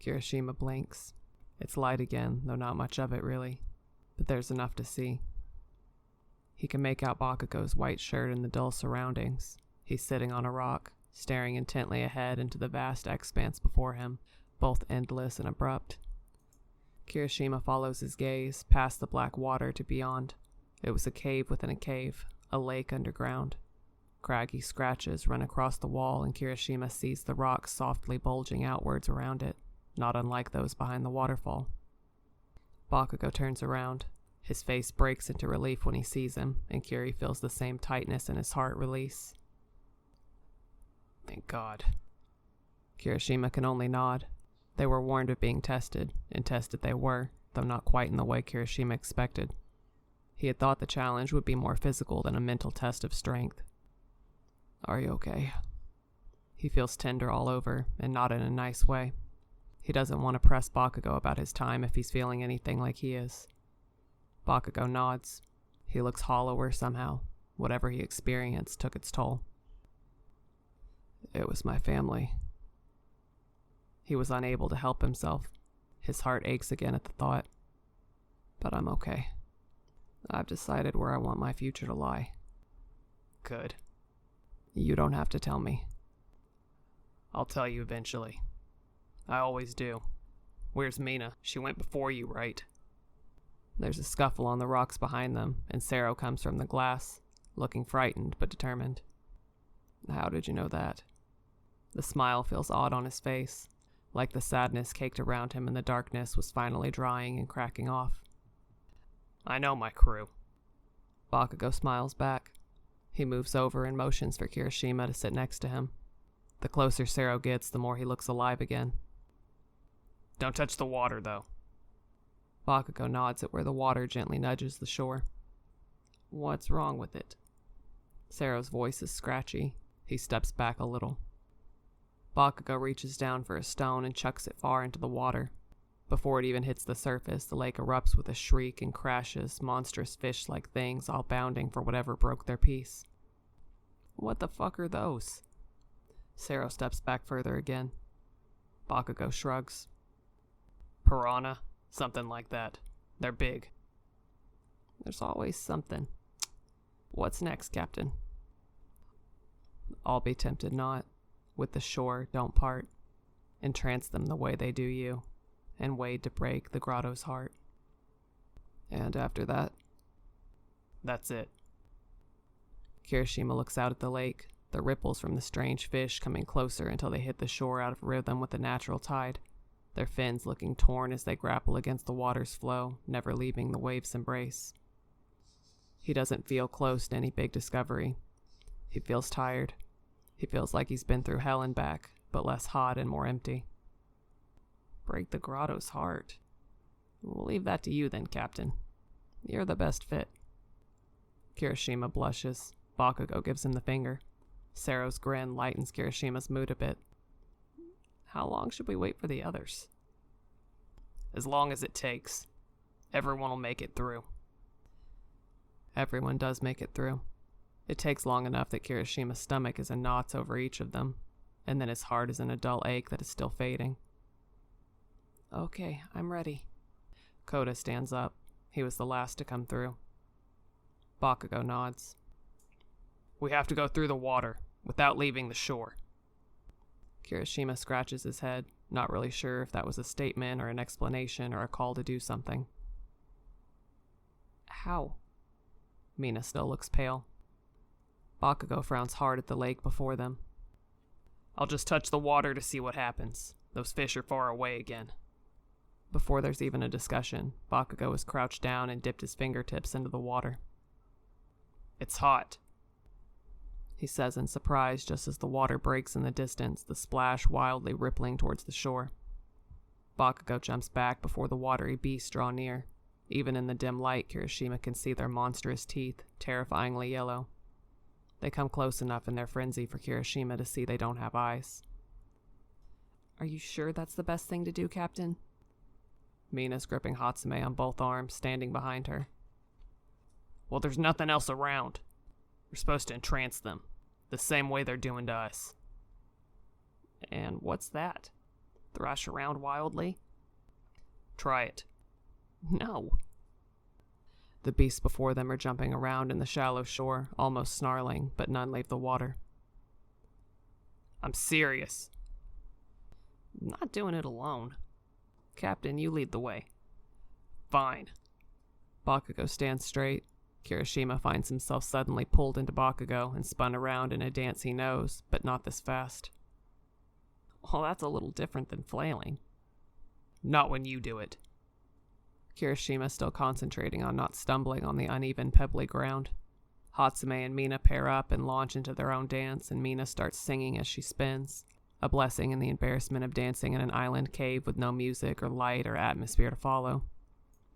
Kirishima blinks. It's light again, though not much of it really, but there's enough to see. He can make out Bakugo's white shirt in the dull surroundings. He's sitting on a rock, staring intently ahead into the vast expanse before him, both endless and abrupt. Kirishima follows his gaze, past the black water to beyond. It was a cave within a cave, a lake underground. Craggy scratches run across the wall, and Kirishima sees the rocks softly bulging outwards around it, not unlike those behind the waterfall. Bakugo turns around. His face breaks into relief when he sees him, and Kiri feels the same tightness in his heart release. Thank God. Kirishima can only nod. They were warned of being tested, and tested they were, though not quite in the way Kirishima expected. He had thought the challenge would be more physical than a mental test of strength. Are you okay? He feels tender all over, and not in a nice way. He doesn't want to press Bakugo about his time if he's feeling anything like he is. Bakugo nods. He looks hollower somehow. Whatever he experienced took its toll. It was my family. He was unable to help himself. His heart aches again at the thought. But I'm okay. I've decided where I want my future to lie. Good. You don't have to tell me. I'll tell you eventually. I always do. Where's Mina? She went before you, right? There's a scuffle on the rocks behind them, and Sero comes from the glass, looking frightened but determined. How did you know that? The smile feels odd on his face, like the sadness caked around him in the darkness was finally drying and cracking off. I know my crew. Bakugo smiles back. He moves over and motions for Kirishima to sit next to him. The closer Sero gets, the more he looks alive again. Don't touch the water, though. Bakugo nods at where the water gently nudges the shore. What's wrong with it? Sero's voice is scratchy. He steps back a little. Bakugo reaches down for a stone and chucks it far into the water. Before it even hits the surface, the lake erupts with a shriek and crashes, monstrous fish-like things all bounding for whatever broke their peace. What the fuck are those? Sero steps back further again. Bakugo shrugs. Piranha? Something like that. They're big. There's always something. What's next, Captain? I'll be tempted not. With the shore, don't part. Entrance them the way they do you, and wade to break the grotto's heart. And after that? That's it. Kirishima looks out at the lake, the ripples from the strange fish coming closer until they hit the shore out of rhythm with the natural tide, their fins looking torn as they grapple against the water's flow, never leaving the wave's embrace. He doesn't feel close to any big discovery. He feels tired. He feels like he's been through hell and back, but less hot and more empty. Break the grotto's heart. We'll leave that to you then, Captain. You're the best fit. Kirishima blushes. Bakugo gives him the finger. Sero's grin lightens Kirishima's mood a bit. How long should we wait for the others? As long as it takes. Everyone will make it through. Everyone does make it through. It takes long enough that Kirishima's stomach is in knots over each of them, and then his heart is in a dull ache that is still fading. Okay, I'm ready. Koda stands up. He was the last to come through. Bakugo nods. We have to go through the water, without leaving the shore. Kirishima scratches his head, not really sure if that was a statement or an explanation or a call to do something. How? Mina still looks pale. Bakugo frowns hard at the lake before them. I'll just touch the water to see what happens. Those fish are far away again. Before there's even a discussion, Bakugo has crouched down and dipped his fingertips into the water. It's hot, he says in surprise just as the water breaks in the distance, the splash wildly rippling towards the shore. Bakugo jumps back before the watery beasts draw near. Even in the dim light, Kirishima can see their monstrous teeth, terrifyingly yellow. They come close enough in their frenzy for Kirishima to see they don't have eyes. Are you sure that's the best thing to do, Captain? Mina's gripping Hatsume on both arms, standing behind her. Well, there's nothing else around. We're supposed to entrance them, the same way they're doing to us. And what's that? Thrash around wildly? Try it. No. The beasts before them are jumping around in the shallow shore, almost snarling, but none leave the water. I'm serious. Not doing it alone. Captain, you lead the way. Fine. Bakugo stands straight. Kirishima finds himself suddenly pulled into Bakugo and spun around in a dance he knows, but not this fast. Well, that's a little different than flailing. Not when you do it. Kirishima still concentrating on not stumbling on the uneven, pebbly ground. Hatsume and Mina pair up and launch into their own dance, and Mina starts singing as she spins, a blessing in the embarrassment of dancing in an island cave with no music or light or atmosphere to follow.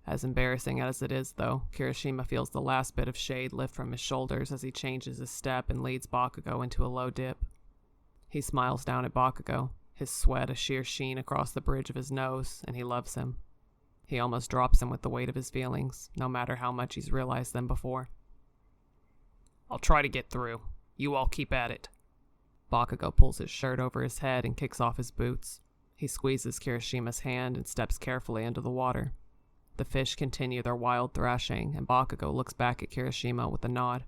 As embarrassing as it is, though, Kirishima feels the last bit of shade lift from his shoulders as he changes his step and leads Bakugo into a low dip. He smiles down at Bakugo, his sweat a sheer sheen across the bridge of his nose, and he loves him. He almost drops him with the weight of his feelings, no matter how much he's realized them before. I'll try to get through. You all keep at it. Bakugo pulls his shirt over his head and kicks off his boots. He squeezes Kirishima's hand and steps carefully into the water. The fish continue their wild thrashing, and Bakugo looks back at Kirishima with a nod.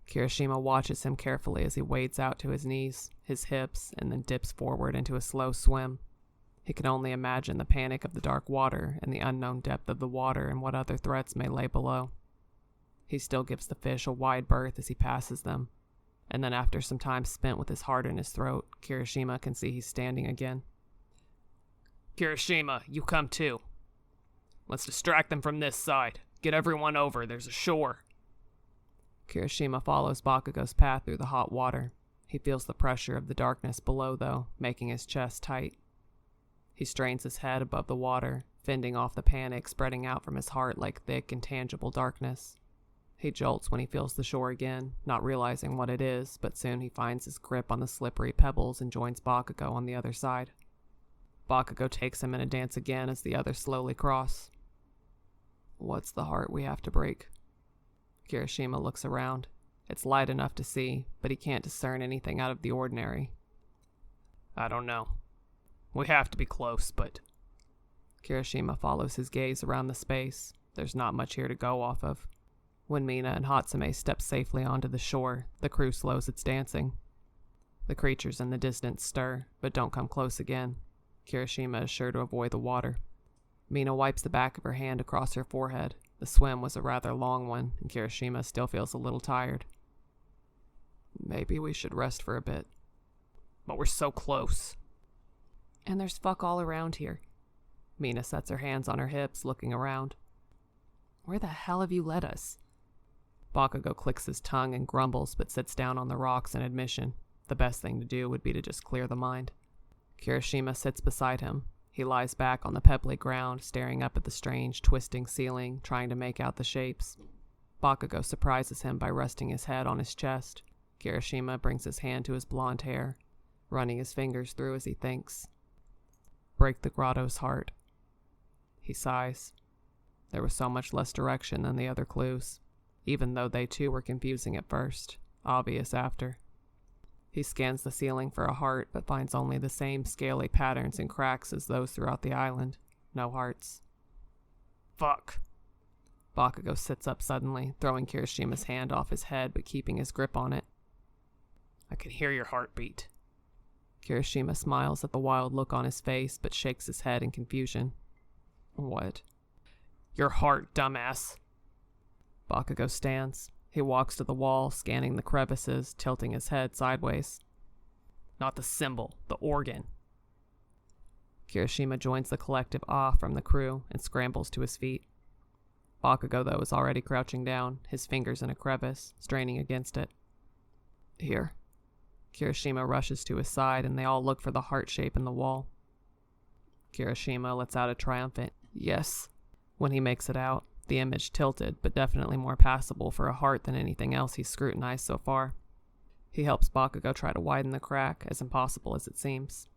Kirishima watches him carefully as he wades out to his knees, his hips, and then dips forward into a slow swim. He can only imagine the panic of the dark water and the unknown depth of the water and what other threats may lay below. He still gives the fish a wide berth as he passes them, and then after some time spent with his heart in his throat, Kirishima can see he's standing again. Kirishima, you come too. Let's distract them from this side. Get everyone over, there's a shore. Kirishima follows Bakugo's path through the hot water. He feels the pressure of the darkness below, though, making his chest tight. He strains his head above the water, fending off the panic spreading out from his heart like thick, intangible darkness. He jolts when he feels the shore again, not realizing what it is, but soon he finds his grip on the slippery pebbles and joins Bakugo on the other side. Bakugo takes him in a dance again as the others slowly cross. What's the heart we have to break? Kirishima looks around. It's light enough to see, but he can't discern anything out of the ordinary. I don't know. We have to be close, but... Kirishima follows his gaze around the space. There's not much here to go off of. When Mina and Hatsume step safely onto the shore, the crew slows its dancing. The creatures in the distance stir, but don't come close again. Kirishima is sure to avoid the water. Mina wipes the back of her hand across her forehead. The swim was a rather long one, and Kirishima still feels a little tired. Maybe we should rest for a bit. But we're so close. And there's fuck all around here. Mina sets her hands on her hips, looking around. Where the hell have you led us? Bakugo clicks his tongue and grumbles, but sits down on the rocks in admission. The best thing to do would be to just clear the mind. Kirishima sits beside him. He lies back on the pebbly ground, staring up at the strange, twisting ceiling, trying to make out the shapes. Bakugo surprises him by resting his head on his chest. Kirishima brings his hand to his blonde hair, running his fingers through as he thinks. Break the grotto's heart. He sighs. There was so much less direction than the other clues, even though they too were confusing at first, obvious after. He scans the ceiling for a heart, but finds only the same scaly patterns and cracks as those throughout the island. No hearts. Fuck. Bakugo sits up suddenly, throwing Kirishima's hand off his head but keeping his grip on it. I can hear your heartbeat. Kirishima smiles at the wild look on his face, but shakes his head in confusion. What? Your heart, dumbass. Bakugo stands. He walks to the wall, scanning the crevices, tilting his head sideways. Not the symbol, the organ. Kirishima joins the collective ah from the crew and scrambles to his feet. Bakugo, though, is already crouching down, his fingers in a crevice, straining against it. Here. Kirishima rushes to his side, and they all look for the heart shape in the wall. Kirishima lets out a triumphant yes when he makes it out, the image tilted, but definitely more passable for a heart than anything else he's scrutinized so far. He helps Bakugo try to widen the crack, as impossible as it seems.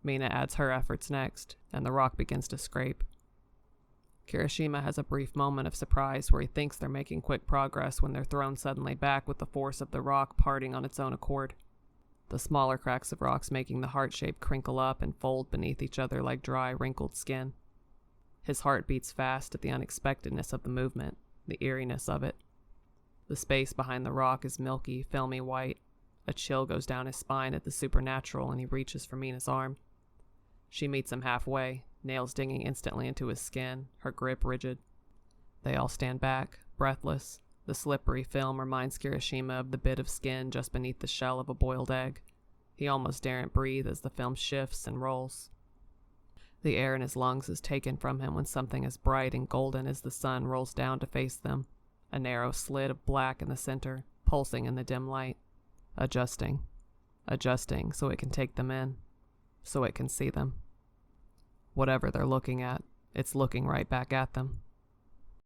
Mina adds her efforts next, and the rock begins to scrape. Kirishima has a brief moment of surprise where he thinks they're making quick progress when they're thrown suddenly back with the force of the rock parting on its own accord. the smaller cracks of rocks making the heart shape crinkle up and fold beneath each other like dry, wrinkled skin. His heart beats fast at the unexpectedness of the movement, the eeriness of it. The space behind the rock is milky, filmy white. A chill goes down his spine at the supernatural, and he reaches for Mina's arm. She meets him halfway, nails digging instantly into his skin, her grip rigid. They all stand back, breathless. The slippery film reminds Kirishima of the bit of skin just beneath the shell of a boiled egg. He almost daren't breathe as the film shifts and rolls. The air in his lungs is taken from him when something as bright and golden as the sun rolls down to face them, a narrow slit of black in the center, pulsing in the dim light. Adjusting so it can take them in, so it can see them. Whatever they're looking at, it's looking right back at them.